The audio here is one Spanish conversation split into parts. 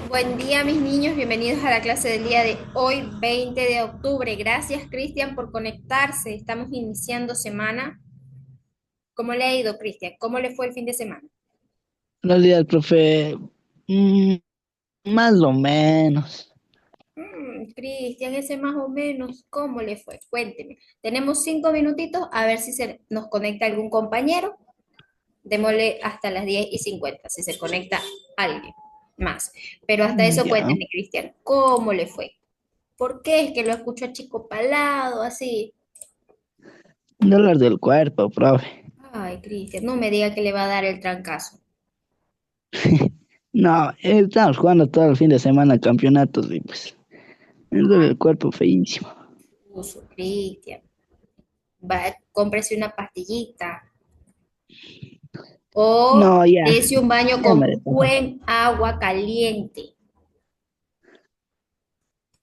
Buen día, mis niños. Bienvenidos a la clase del día de hoy, 20 de octubre. Gracias, Cristian, por conectarse. Estamos iniciando semana. ¿Cómo le ha ido, Cristian? ¿Cómo le fue el fin de semana? Buenos días, profe. Mm, Más o menos. Cristian, ese más o menos, ¿cómo le fue? Cuénteme. Tenemos 5 minutitos a ver si se nos conecta algún compañero. Démosle hasta las 10:50 si se conecta alguien más. Pero hasta eso Ya. cuénteme, Cristian, ¿cómo le fue? ¿Por qué es que lo escucho achicopalado, así? Dolor del cuerpo, profe. Ay, Cristian, no me diga que le va a dar el trancazo. No, estamos jugando todo el fin de semana campeonatos y pues me duele el cuerpo feísimo. Uso, Cristian. Va, cómprese una pastillita o No, ya, dése un baño ya me con despejó. buen agua caliente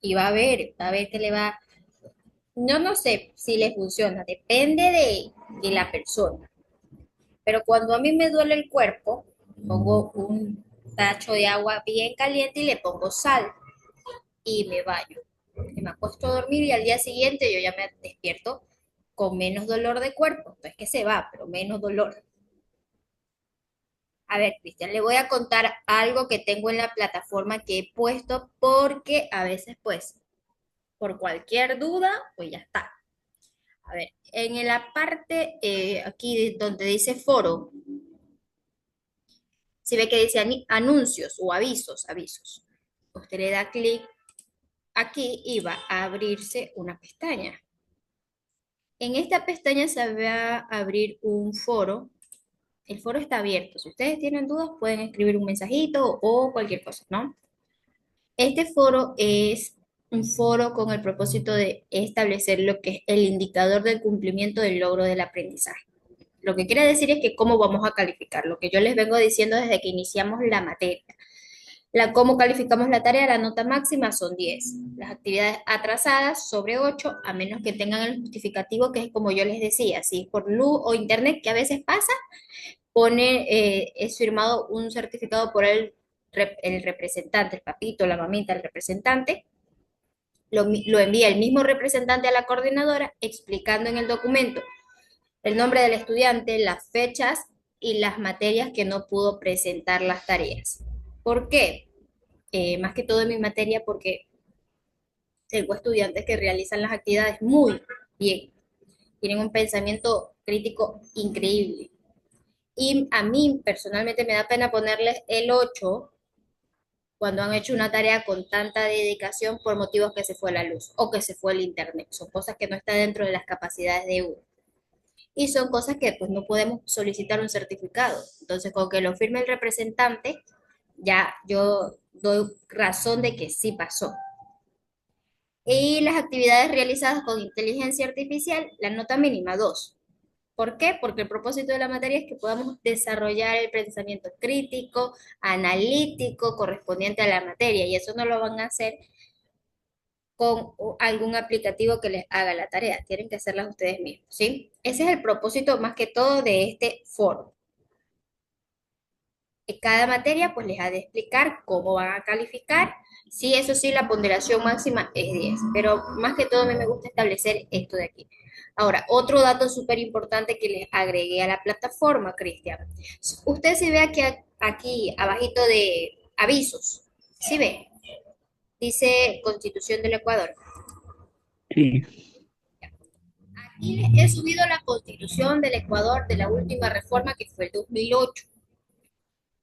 y va a ver que le va. No sé si le funciona, depende de la persona. Pero cuando a mí me duele el cuerpo, pongo un tacho de agua bien caliente y le pongo sal y me baño. Y me acuesto a dormir y al día siguiente yo ya me despierto con menos dolor de cuerpo. No es que se va, pero menos dolor. A ver, Cristian, le voy a contar algo que tengo en la plataforma que he puesto porque a veces, pues, por cualquier duda, pues ya está. A ver, en la parte aquí donde dice foro, si ve que dice anuncios o avisos. Usted le da clic aquí y va a abrirse una pestaña. En esta pestaña se va a abrir un foro. El foro está abierto. Si ustedes tienen dudas, pueden escribir un mensajito o cualquier cosa, ¿no? Este foro es un foro con el propósito de establecer lo que es el indicador del cumplimiento del logro del aprendizaje. Lo que quiere decir es que cómo vamos a calificar, lo que yo les vengo diciendo desde que iniciamos la materia. Cómo calificamos la tarea, la nota máxima son 10. Las actividades atrasadas sobre 8, a menos que tengan el justificativo, que es como yo les decía, si es por luz o internet, que a veces pasa, es firmado un certificado por el representante, el papito, la mamita, el representante, lo envía el mismo representante a la coordinadora explicando en el documento el nombre del estudiante, las fechas y las materias que no pudo presentar las tareas. ¿Por qué? Más que todo en mi materia porque tengo estudiantes que realizan las actividades muy bien, tienen un pensamiento crítico increíble. Y a mí personalmente me da pena ponerles el 8 cuando han hecho una tarea con tanta dedicación por motivos que se fue la luz o que se fue el internet. Son cosas que no están dentro de las capacidades de uno. Y son cosas que pues no podemos solicitar un certificado. Entonces, con que lo firme el representante, ya yo doy razón de que sí pasó. Y las actividades realizadas con inteligencia artificial, la nota mínima 2. ¿Por qué? Porque el propósito de la materia es que podamos desarrollar el pensamiento crítico, analítico, correspondiente a la materia, y eso no lo van a hacer con algún aplicativo que les haga la tarea, tienen que hacerlas ustedes mismos, ¿sí? Ese es el propósito más que todo de este foro. Cada materia pues les ha de explicar cómo van a calificar. Sí, eso sí, la ponderación máxima es 10, pero más que todo a mí me gusta establecer esto de aquí. Ahora, otro dato súper importante que les agregué a la plataforma, Cristian. Usted si ve aquí abajito de avisos, ¿sí ve? Dice Constitución del Ecuador. Sí. Aquí les he subido la Constitución del Ecuador de la última reforma que fue el 2008.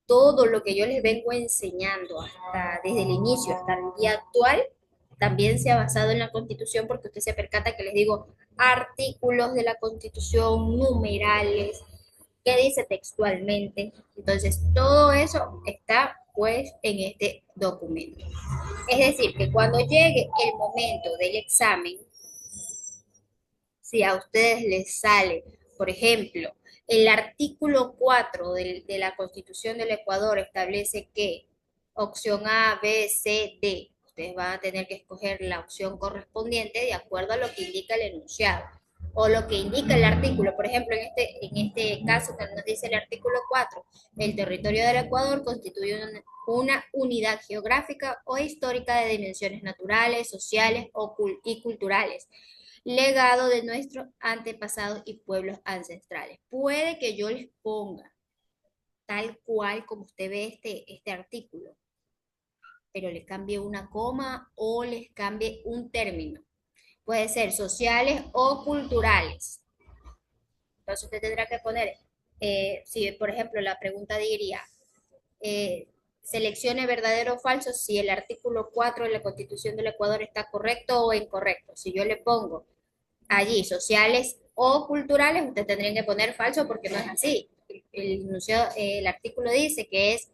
Todo lo que yo les vengo enseñando hasta desde el inicio hasta el día actual también se ha basado en la Constitución porque usted se percata que les digo artículos de la Constitución, numerales, qué dice textualmente. Entonces, todo eso está pues en este documento. Es decir, que cuando llegue el momento del examen, si a ustedes les sale, por ejemplo, el artículo 4 de la Constitución del Ecuador establece que opción A, B, C, D, ustedes van a tener que escoger la opción correspondiente de acuerdo a lo que indica el enunciado. o lo que indica el artículo. Por ejemplo, en este caso que nos dice el artículo 4, el territorio del Ecuador constituye una unidad geográfica o histórica de dimensiones naturales, sociales y culturales, legado de nuestros antepasados y pueblos ancestrales. Puede que yo les ponga tal cual como usted ve este artículo, pero le cambie una coma o les cambie un término. Puede ser sociales o culturales. Entonces usted tendrá que poner, si por ejemplo la pregunta diría, eh, seleccione verdadero o falso si el artículo 4 de la Constitución del Ecuador está correcto o incorrecto. Si yo le pongo allí sociales o culturales, usted tendría que poner falso porque no es así. El artículo dice que es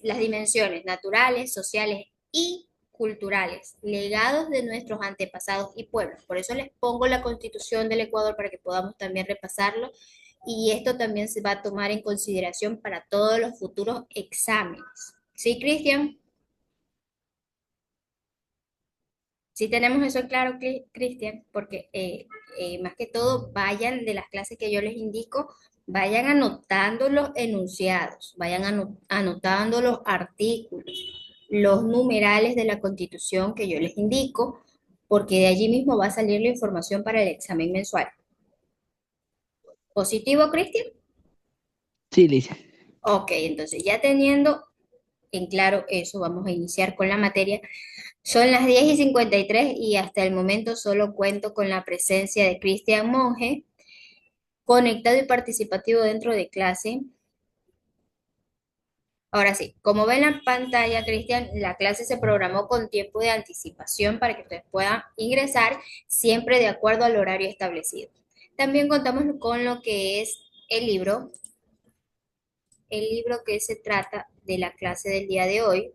las dimensiones naturales, sociales y culturales, legados de nuestros antepasados y pueblos. Por eso les pongo la Constitución del Ecuador para que podamos también repasarlo y esto también se va a tomar en consideración para todos los futuros exámenes. ¿Sí, Cristian? Sí tenemos eso claro, Cristian, porque más que todo vayan de las clases que yo les indico, vayan anotando los enunciados, vayan anotando los artículos, los numerales de la Constitución que yo les indico, porque de allí mismo va a salir la información para el examen mensual. ¿Positivo, Cristian? Sí, Liz. Ok, entonces ya teniendo en claro eso, vamos a iniciar con la materia. Son las 10:53 y hasta el momento solo cuento con la presencia de Cristian Monge, conectado y participativo dentro de clase. Ahora sí, como ven en la pantalla, Cristian, la clase se programó con tiempo de anticipación para que ustedes puedan ingresar siempre de acuerdo al horario establecido. También contamos con lo que es el libro que se trata de la clase del día de hoy,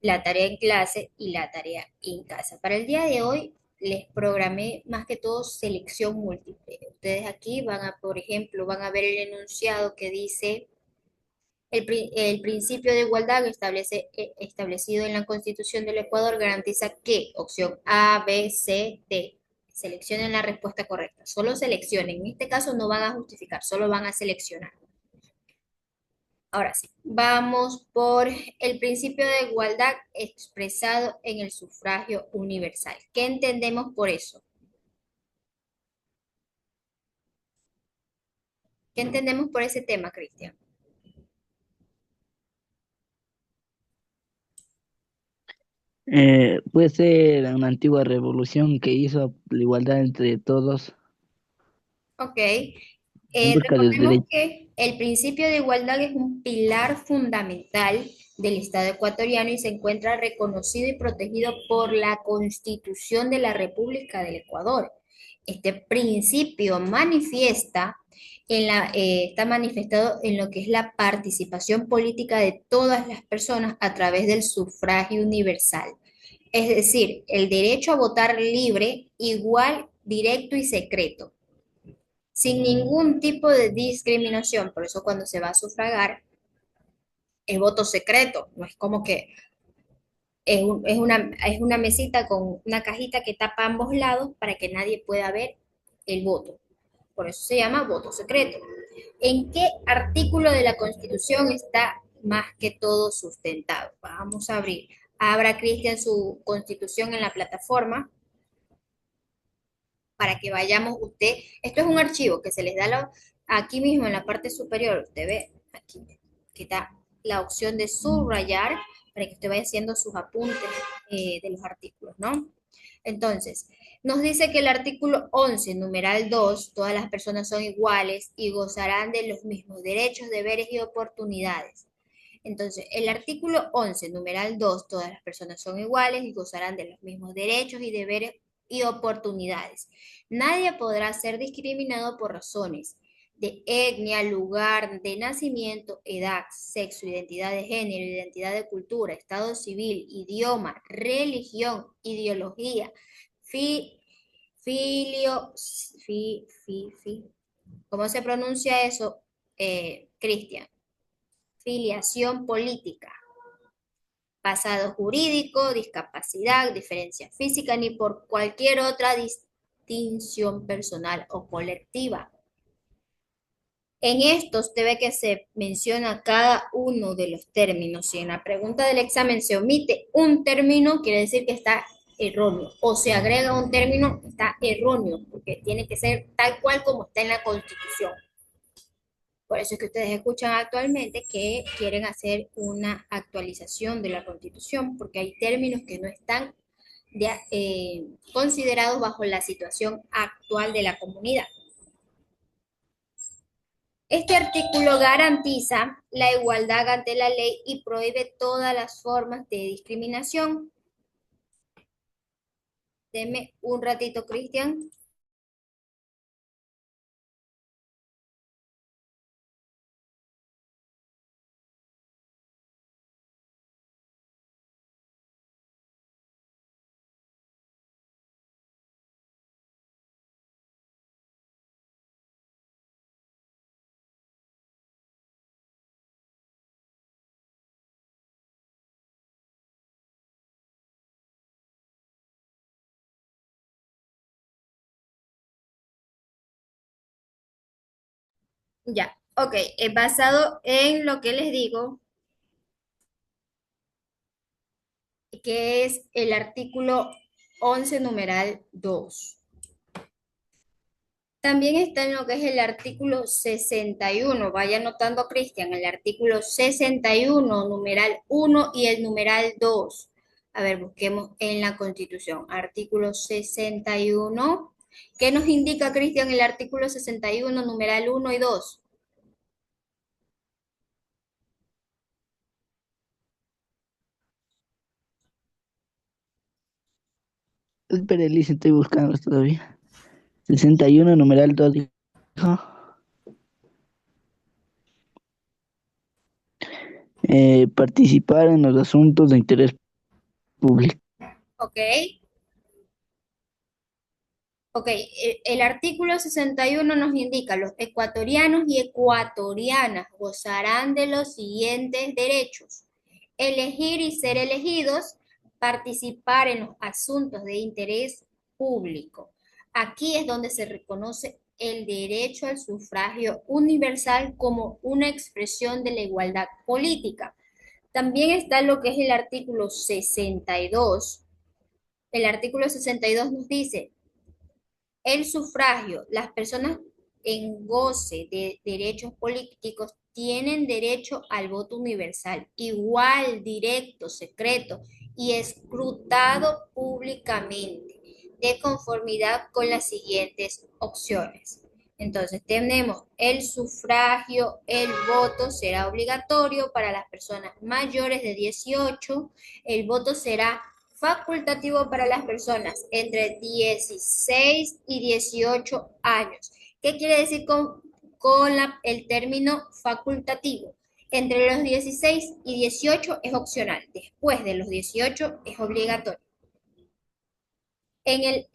la tarea en clase y la tarea en casa. Para el día de hoy les programé más que todo selección múltiple. Ustedes aquí van a, por ejemplo, van a ver el enunciado que dice el principio de igualdad establecido en la Constitución del Ecuador garantiza que opción A, B, C, D. Seleccionen la respuesta correcta. Solo seleccionen. En este caso no van a justificar, solo van a seleccionar. Ahora sí, vamos por el principio de igualdad expresado en el sufragio universal. ¿Qué entendemos por eso? ¿Qué entendemos por ese tema, Cristian? Puede ser una antigua revolución que hizo la igualdad entre todos Ok. en busca de Recordemos derechos. que el principio de igualdad es un pilar fundamental del Estado ecuatoriano y se encuentra reconocido y protegido por la Constitución de la República del Ecuador. Este principio está manifestado en lo que es la participación política de todas las personas a través del sufragio universal. Es decir, el derecho a votar libre, igual, directo y secreto sin ningún tipo de discriminación. Por eso cuando se va a sufragar es voto secreto, no es como que es una mesita con una cajita que tapa ambos lados para que nadie pueda ver el voto. Por eso se llama voto secreto. ¿En qué artículo de la Constitución está más que todo sustentado? Vamos a abrir. Abra Cristian su Constitución en la plataforma para que vayamos usted. Esto es un archivo que se les da aquí mismo en la parte superior. Usted ve aquí que está la opción de subrayar para que usted vaya haciendo sus apuntes de los artículos, ¿no? Entonces, nos dice que el artículo 11, numeral 2, todas las personas son iguales y gozarán de los mismos derechos, deberes y oportunidades. Entonces, el artículo 11, numeral 2, todas las personas son iguales y gozarán de los mismos derechos y deberes y oportunidades. Nadie podrá ser discriminado por razones de etnia, lugar de nacimiento, edad, sexo, identidad de género, identidad de cultura, estado civil, idioma, religión, ideología, fi, filio, ¿cómo se pronuncia eso, Cristian? Filiación política, pasado jurídico, discapacidad, diferencia física, ni por cualquier otra distinción personal o colectiva. En estos debe que se menciona cada uno de los términos. Si en la pregunta del examen se omite un término, quiere decir que está erróneo. O se agrega un término, está erróneo, porque tiene que ser tal cual como está en la Constitución. Por eso es que ustedes escuchan actualmente que quieren hacer una actualización de la Constitución, porque hay términos que no están considerados bajo la situación actual de la comunidad. Este artículo garantiza la igualdad ante la ley y prohíbe todas las formas de discriminación. Deme un ratito, Cristian. Ya, ok, basado en lo que les digo, que es el artículo 11 numeral 2. También está en lo que es el artículo 61. Vaya anotando, Cristian, el artículo 61, numeral 1 y el numeral 2. A ver, busquemos en la Constitución. Artículo 61. ¿Qué nos indica, Cristian, el artículo 61, numeral 1 y 2? Espera, Elise, estoy buscando todavía. 61 numeral 2 dijo. Participar en los asuntos de interés público. Ok. Ok, el artículo 61 nos indica, los ecuatorianos y ecuatorianas gozarán de los siguientes derechos: elegir y ser elegidos, participar en los asuntos de interés público. Aquí es donde se reconoce el derecho al sufragio universal como una expresión de la igualdad política. También está lo que es el artículo 62. El artículo 62 nos dice: el sufragio, las personas en goce de derechos políticos tienen derecho al voto universal, igual, directo, secreto y escrutado públicamente, de conformidad con las siguientes opciones. Entonces, tenemos el sufragio, el voto será obligatorio para las personas mayores de 18, el voto será facultativo para las personas entre 16 y 18 años. ¿Qué quiere decir con el término facultativo? Entre los 16 y 18 es opcional, después de los 18 es obligatorio. En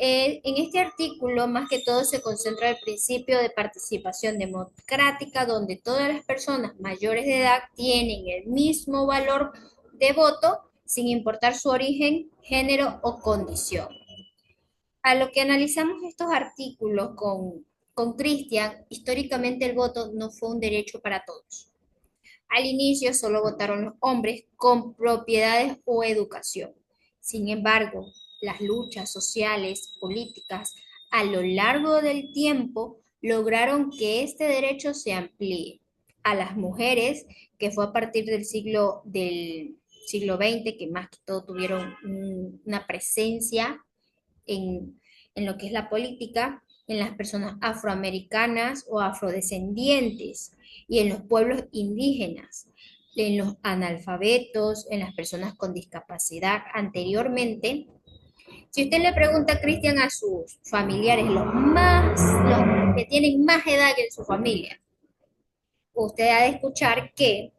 este artículo, más que todo, se concentra el principio de participación democrática, donde todas las personas mayores de edad tienen el mismo valor de voto, sin importar su origen, género o condición. A lo que analizamos estos artículos con Cristian, históricamente el voto no fue un derecho para todos. Al inicio solo votaron los hombres con propiedades o educación. Sin embargo, las luchas sociales, políticas, a lo largo del tiempo lograron que este derecho se amplíe a las mujeres, que fue a partir del siglo XX, que más que todo tuvieron una presencia en lo que es la política, en las personas afroamericanas o afrodescendientes y en los pueblos indígenas, en los analfabetos, en las personas con discapacidad. Anteriormente, si usted le pregunta, a Cristian, a sus familiares, los que tienen más edad en su familia, usted ha de escuchar que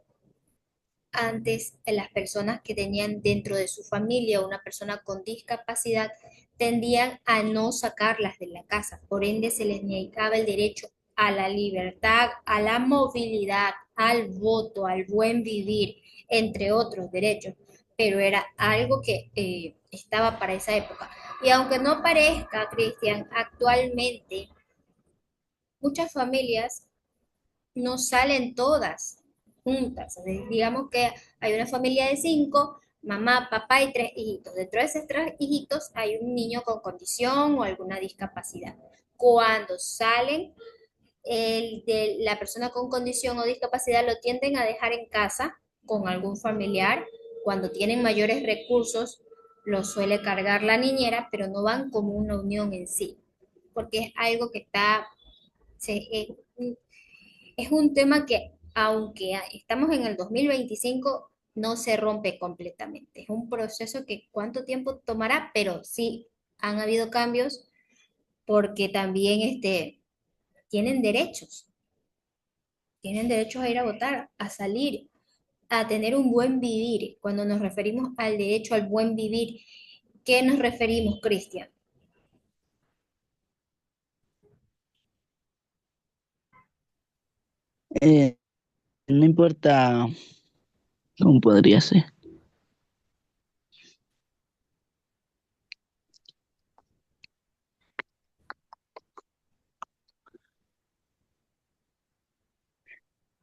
antes las personas que tenían dentro de su familia una persona con discapacidad tendían a no sacarlas de la casa, por ende se les negaba el derecho a la libertad, a la movilidad, al voto, al buen vivir, entre otros derechos, pero era algo que estaba para esa época. Y aunque no parezca, Cristian, actualmente muchas familias no salen todas juntas. O sea, digamos que hay una familia de cinco, mamá, papá y tres hijitos. Dentro de esos tres hijitos hay un niño con condición o alguna discapacidad. Cuando salen, la persona con condición o discapacidad lo tienden a dejar en casa con algún familiar. Cuando tienen mayores recursos, lo suele cargar la niñera, pero no van como una unión en sí, porque es algo que es un tema que, aunque estamos en el 2025, no se rompe completamente. Es un proceso que cuánto tiempo tomará, pero sí han habido cambios porque también tienen derechos, tienen derechos a ir a votar, a salir, a tener un buen vivir. Cuando nos referimos al derecho al buen vivir, ¿qué nos referimos, Cristian? Eh, no importa cómo podría ser.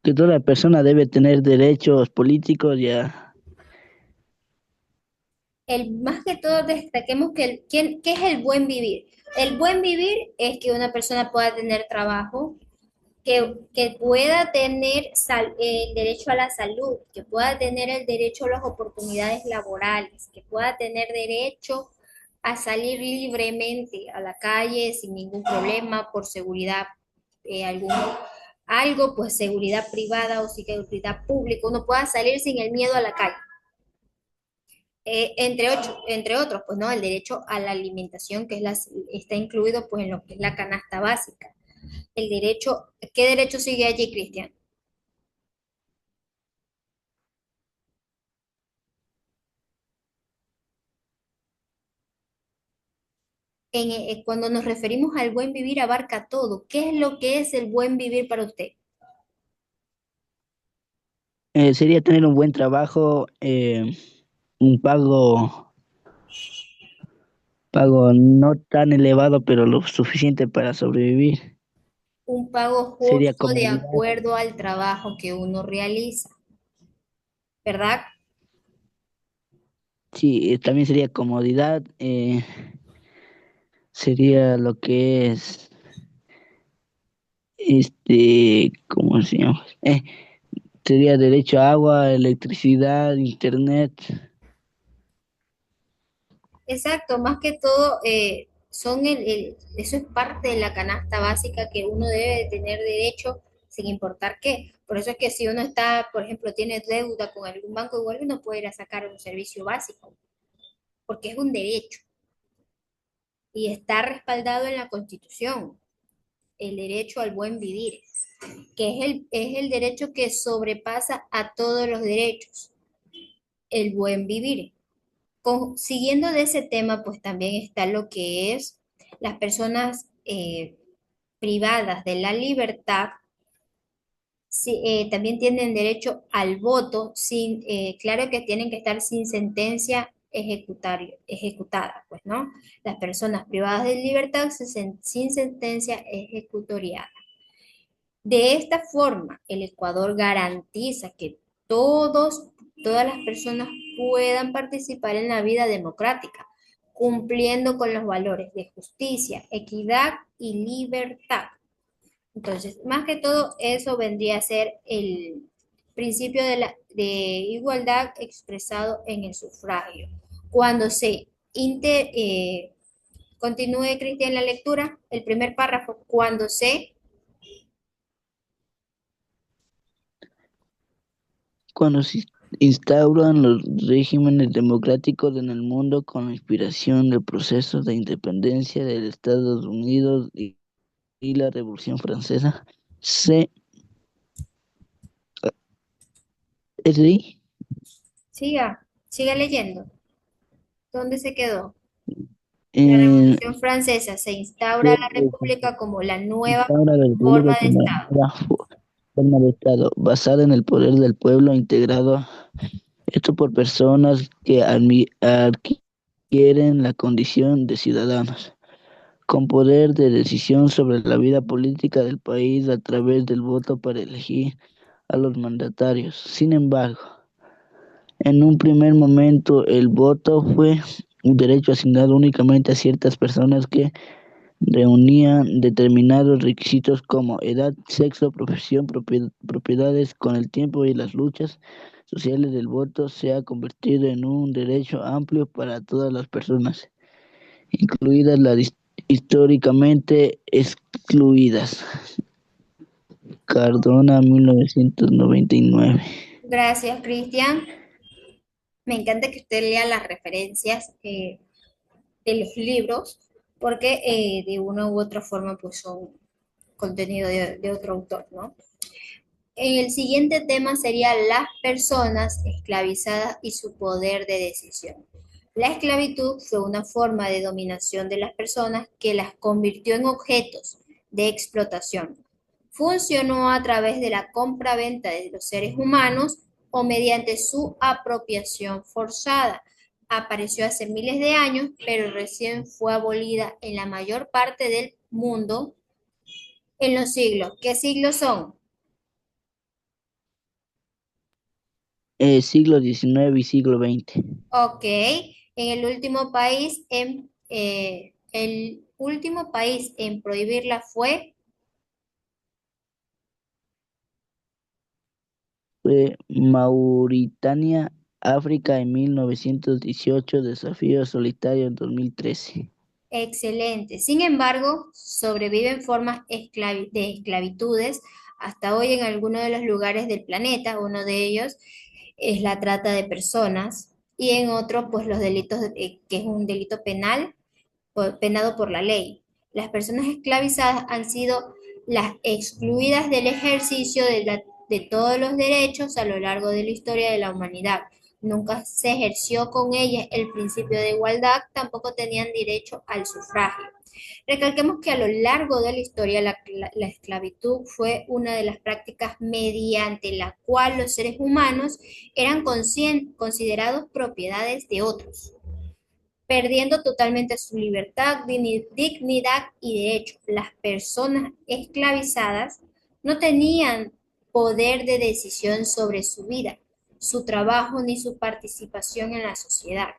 Que toda persona debe tener derechos políticos ya. Más que todo destaquemos que ¿qué es el buen vivir? El buen vivir es que una persona pueda tener trabajo, que pueda tener derecho a la salud, que pueda tener el derecho a las oportunidades laborales, que pueda tener derecho a salir libremente a la calle sin ningún problema por seguridad, algún, algo, pues seguridad privada o seguridad pública, uno pueda salir sin el miedo a la calle. Entre otros, pues no, el derecho a la alimentación está incluido pues en lo que es la canasta básica. El derecho, ¿qué derecho sigue allí, Cristian? Cuando nos referimos al buen vivir abarca todo. ¿Qué es lo que es el buen vivir para usted? Sería tener un buen trabajo, un pago no tan elevado, pero lo suficiente para sobrevivir. Un pago Sería justo de comodidad. acuerdo al trabajo que uno realiza, ¿verdad? Sí, también sería comodidad. Sería lo que es, ¿cómo se llama? Sería derecho a agua, electricidad, internet. Exacto, más que todo, eso es parte de la canasta básica que uno debe de tener derecho sin importar qué. Por eso es que si uno está, por ejemplo, tiene deuda con algún banco, igual uno puede ir a sacar un servicio básico, porque es un derecho y está respaldado en la Constitución, el derecho al buen vivir, que es el derecho que sobrepasa a todos los derechos, el buen vivir. Siguiendo de ese tema, pues también está lo que es las personas privadas de la libertad, sí, también tienen derecho al voto, claro que tienen que estar sin sentencia ejecutada, pues, ¿no? Las personas privadas de libertad sin sentencia ejecutoriada. De esta forma, el Ecuador garantiza que todas las personas puedan participar en la vida democrática, cumpliendo con los valores de justicia, equidad y libertad. Entonces, más que todo, eso vendría a ser el principio de igualdad expresado en el sufragio. Cuando continúe Cristian la lectura, el primer párrafo, cuando se Cuando se instauran los regímenes democráticos en el mundo con la inspiración del proceso de independencia de los Estados Unidos y la Revolución Francesa, se es ahí, siga leyendo. ¿Dónde se quedó? La eh, Revolución Francesa se instaura se la República como la nueva instaura la República forma de como Estado. una forma de Estado basada en el poder del pueblo integrado, esto por personas que adquieren adquieren la condición de ciudadanos, con poder de decisión sobre la vida política del país a través del voto para elegir a los mandatarios. Sin embargo, en un primer momento el voto fue un derecho asignado únicamente a ciertas personas que reunían determinados requisitos como edad, sexo, profesión, propiedades. Con el tiempo y las luchas sociales, el voto se ha convertido en un derecho amplio para todas las personas, incluidas las históricamente excluidas. Cardona, 1999. Gracias, Cristian. Me encanta que usted lea las referencias de los libros, porque de una u otra forma pues son contenido de otro autor, ¿no? El siguiente tema sería las personas esclavizadas y su poder de decisión. La esclavitud fue una forma de dominación de las personas que las convirtió en objetos de explotación. Funcionó a través de la compra-venta de los seres humanos o mediante su apropiación forzada. Apareció hace miles de años, pero recién fue abolida en la mayor parte del mundo en los siglos. ¿Qué siglos son? Siglo XIX y siglo XX. Ok, en el último país en prohibirla fue Fue Mauritania, África en 1918, Desafío Solitario en 2013. excelente. Sin embargo, sobreviven formas de esclavitudes hasta hoy en algunos de los lugares del planeta. Uno de ellos es la trata de personas y en otro, pues los delitos, que es un delito penal penado por la ley. Las personas esclavizadas han sido las excluidas del ejercicio de todos los derechos a lo largo de la historia de la humanidad. Nunca se ejerció con ellas el principio de igualdad, tampoco tenían derecho al sufragio. Recalquemos que a lo largo de la historia la esclavitud fue una de las prácticas mediante la cual los seres humanos eran considerados propiedades de otros, perdiendo totalmente su libertad, dignidad y derecho. Las personas esclavizadas no tenían poder de decisión sobre su vida, su trabajo ni su participación en la sociedad.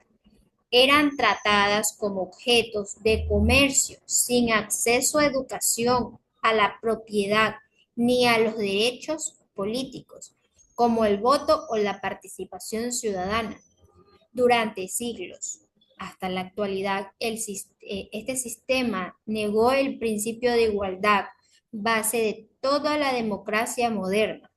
Eran tratadas como objetos de comercio, sin acceso a educación, a la propiedad ni a los derechos políticos, como el voto o la participación ciudadana. Durante siglos, hasta la actualidad, este sistema negó el principio de igualdad, base de toda la democracia moderna.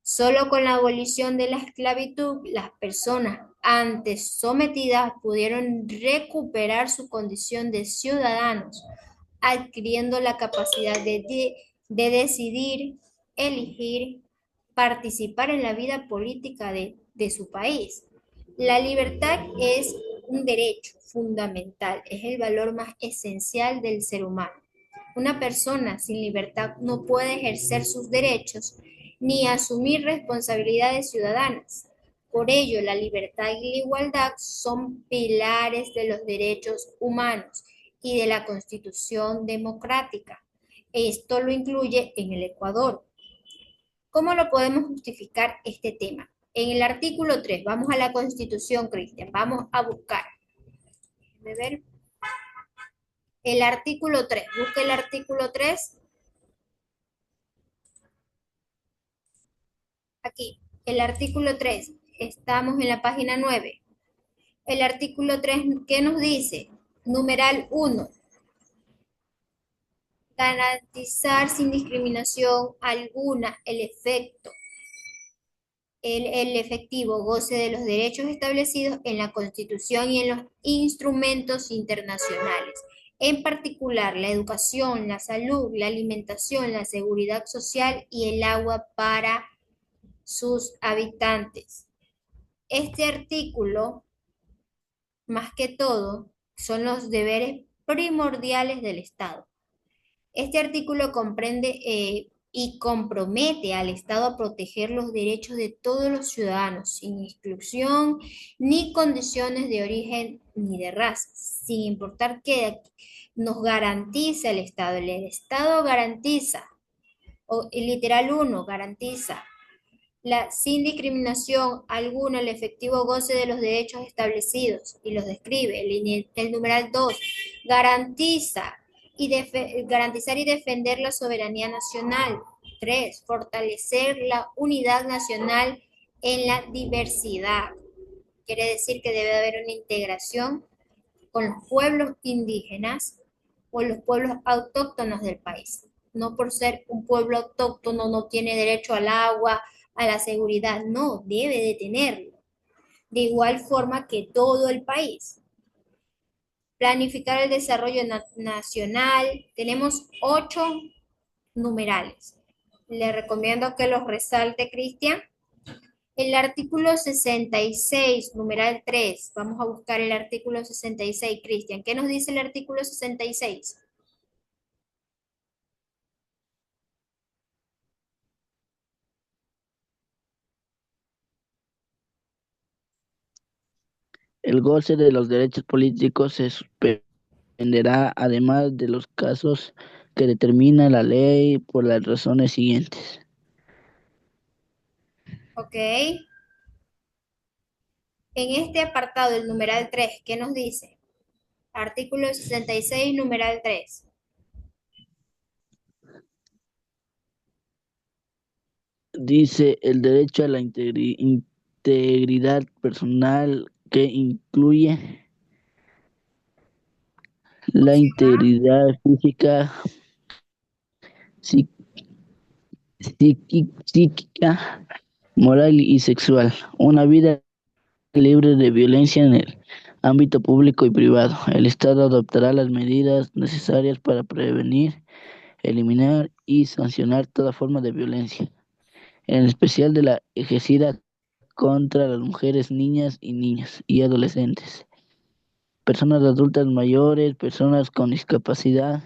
Solo con la abolición de la esclavitud, las personas antes sometidas pudieron recuperar su condición de ciudadanos, adquiriendo la capacidad de decidir, elegir, participar en la vida política de su país. La libertad es un derecho fundamental, es el valor más esencial del ser humano. Una persona sin libertad no puede ejercer sus derechos ni asumir responsabilidades ciudadanas. Por ello, la libertad y la igualdad son pilares de los derechos humanos y de la Constitución democrática. Esto lo incluye en el Ecuador. ¿Cómo lo podemos justificar este tema? En el artículo 3, vamos a la Constitución, Cristian, vamos a buscar. Déjame ver. El artículo 3, busca el artículo 3 aquí. El artículo 3, estamos en la página 9. El artículo 3, ¿qué nos dice? Numeral 1, garantizar sin discriminación alguna el efectivo goce de los derechos establecidos en la Constitución y en los instrumentos internacionales, en particular la educación, la salud, la alimentación, la seguridad social y el agua para sus habitantes. Este artículo, más que todo, son los deberes primordiales del Estado. Este artículo comprende y compromete al Estado a proteger los derechos de todos los ciudadanos, sin exclusión ni condiciones de origen ni de raza, sin importar que nos garantiza el Estado. El Estado garantiza, o el literal uno garantiza sin discriminación alguna el efectivo goce de los derechos establecidos y los describe. El numeral 2 garantiza garantizar y defender la soberanía nacional. 3 fortalecer la unidad nacional en la diversidad. Quiere decir que debe haber una integración con los pueblos indígenas o los pueblos autóctonos del país. No por ser un pueblo autóctono no tiene derecho al agua, a la seguridad, no, debe de tenerlo. De igual forma que todo el país. Planificar el desarrollo nacional. Tenemos 8 numerales. Le recomiendo que los resalte, Cristian. El artículo 66, numeral 3. Vamos a buscar el artículo 66, Cristian. ¿Qué nos dice el artículo 66? El goce de los derechos políticos se suspenderá además de los casos que determina la ley por las razones siguientes. Ok. En este apartado, el numeral 3, ¿qué nos dice? Artículo 66, numeral 3. Dice el derecho a la integridad personal que incluye la integridad física, psí- psíquica, moral y sexual. Una vida libre de violencia en el ámbito público y privado. El Estado adoptará las medidas necesarias para prevenir, eliminar y sancionar toda forma de violencia, en especial de la ejercida contra las mujeres, niñas y niños y adolescentes, personas adultas mayores, personas con discapacidad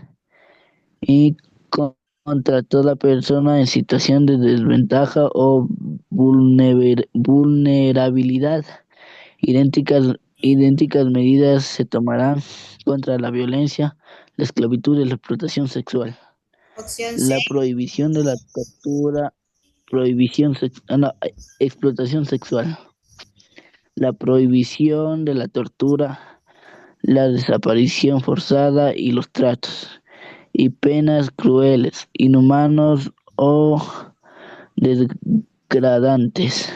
y contra toda persona en situación de desventaja o vulnerabilidad. Idénticas medidas se tomarán contra la violencia, la esclavitud y la explotación sexual. Opción C. La prohibición de la tortura, no, explotación sexual. La prohibición de la tortura, la desaparición forzada y los tratos y penas crueles, inhumanos o degradantes.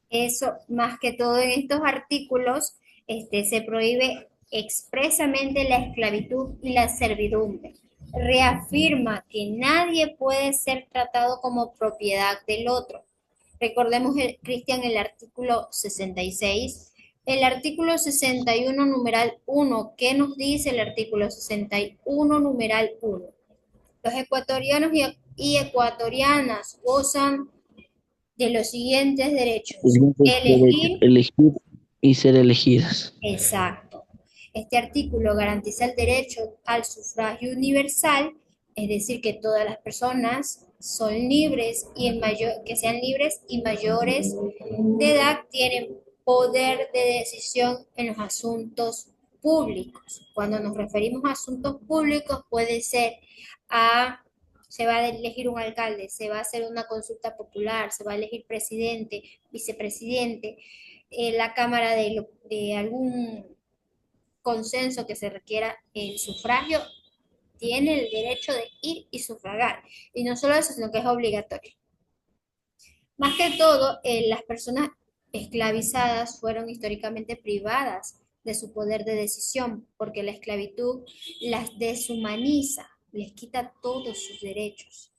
Eso, más que todo en estos artículos, se prohíbe expresamente la esclavitud y la servidumbre. Reafirma que nadie puede ser tratado como propiedad del otro. Recordemos, Cristian, el artículo 66. El artículo 61, numeral 1. ¿Qué nos dice el artículo 61, numeral 1? Los ecuatorianos y ecuatorianas gozan de los siguientes derechos. Siguientes derechos: Elegir, elegir y ser elegidas. exacto. Este artículo garantiza el derecho al sufragio universal, es decir, que todas las personas son libres y que sean libres y mayores de edad tienen poder de decisión en los asuntos públicos. Cuando nos referimos a asuntos públicos puede ser a se va a elegir un alcalde, se va a hacer una consulta popular, se va a elegir presidente, vicepresidente, la Cámara de algún consenso que se requiera el sufragio, tiene el derecho de ir y sufragar. Y no solo eso, sino que es obligatorio. Más que todo, las personas esclavizadas fueron históricamente privadas de su poder de decisión, porque la esclavitud las deshumaniza, les quita todos sus derechos.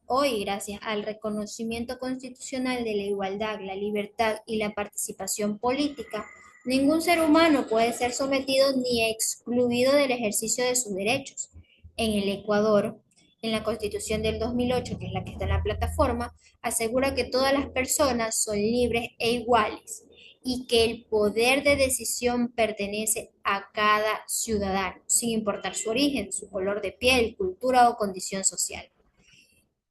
Hoy, gracias al reconocimiento constitucional de la igualdad, la libertad y la participación política, ningún ser humano puede ser sometido ni excluido del ejercicio de sus derechos. En el Ecuador, en la Constitución del 2008, que es la que está en la plataforma, asegura que todas las personas son libres e iguales y que el poder de decisión pertenece a cada ciudadano, sin importar su origen, su color de piel, cultura o condición social.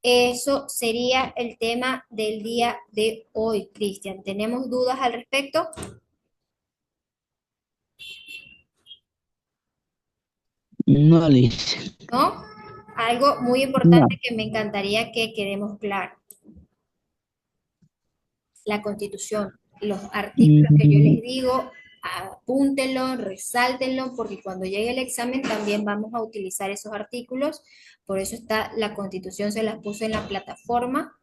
Eso sería el tema del día de hoy, Cristian. ¿Tenemos dudas al respecto? No, Liz. ¿No? Algo muy No. importante que me encantaría que quedemos claro, la Constitución, los artículos que yo Mm, les digo, apúntenlo, resáltenlo, porque cuando llegue el examen también vamos a utilizar esos artículos. Por eso está la Constitución, se las puse en la plataforma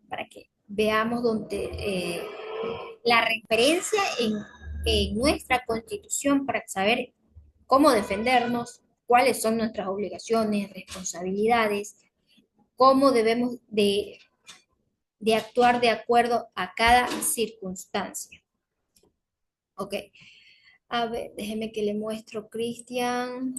para que veamos donde la referencia en nuestra Constitución para saber cómo defendernos, cuáles son nuestras obligaciones, responsabilidades, cómo debemos de actuar de acuerdo a cada circunstancia. Ok, a ver, déjeme que le muestro, Cristian.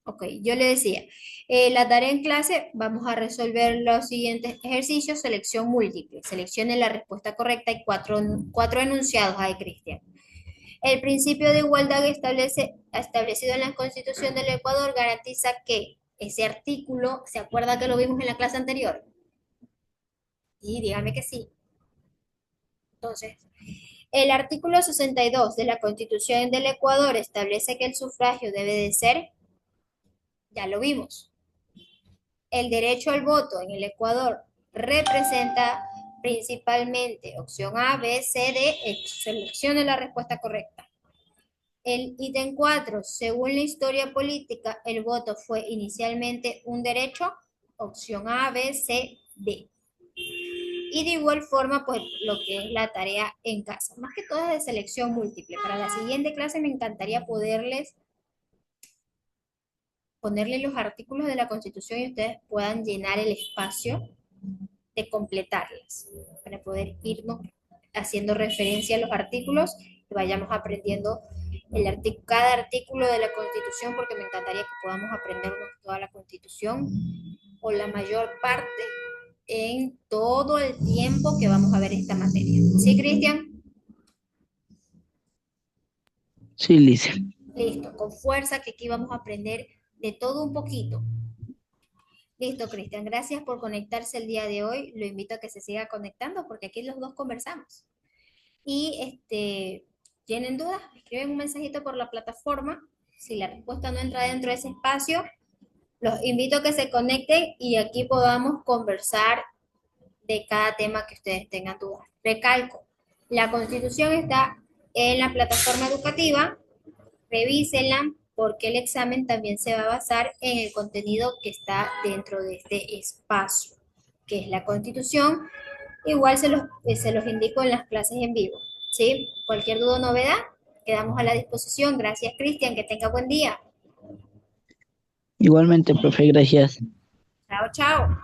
Ok, yo le decía, la tarea en clase, vamos a resolver los siguientes ejercicios, selección múltiple. Seleccione la respuesta correcta y cuatro enunciados. Ay, Cristian. El principio de igualdad establecido en la Constitución del Ecuador garantiza que ese artículo, ¿se acuerda que lo vimos en la clase anterior? Y dígame que sí. Entonces, el artículo 62 de la Constitución del Ecuador establece que el sufragio debe de ser, ya lo vimos, el derecho al voto en el Ecuador representa principalmente opción A, B, C, D, seleccione la respuesta correcta. El ítem 4, según la historia política, el voto fue inicialmente un derecho, opción A, B, C, D. Y de igual forma, pues lo que es la tarea en casa, más que todo es de selección múltiple. Para la siguiente clase me encantaría ponerles los artículos de la Constitución y ustedes puedan llenar el espacio de completarlas, para poder irnos haciendo referencia a los artículos y vayamos aprendiendo cada artículo de la Constitución, porque me encantaría que podamos aprendernos toda la Constitución o la mayor parte en todo el tiempo que vamos a ver esta materia. ¿Sí, Cristian? sí, Liz. Listo, con fuerza que aquí vamos a aprender de todo un poquito. Listo, Cristian, gracias por conectarse el día de hoy. Lo invito a que se siga conectando porque aquí los dos conversamos. Y tienen dudas, escriben un mensajito por la plataforma. Si la respuesta no entra dentro de ese espacio, los invito a que se conecten y aquí podamos conversar de cada tema que ustedes tengan dudas. Recalco, la Constitución está en la plataforma educativa, revísenla porque el examen también se va a basar en el contenido que está dentro de este espacio, que es la Constitución. Igual se los indico en las clases en vivo. ¿Sí? Cualquier duda o novedad, quedamos a la disposición. Gracias, Cristian. Que tenga buen día. Igualmente, profe, gracias. Chao, chao.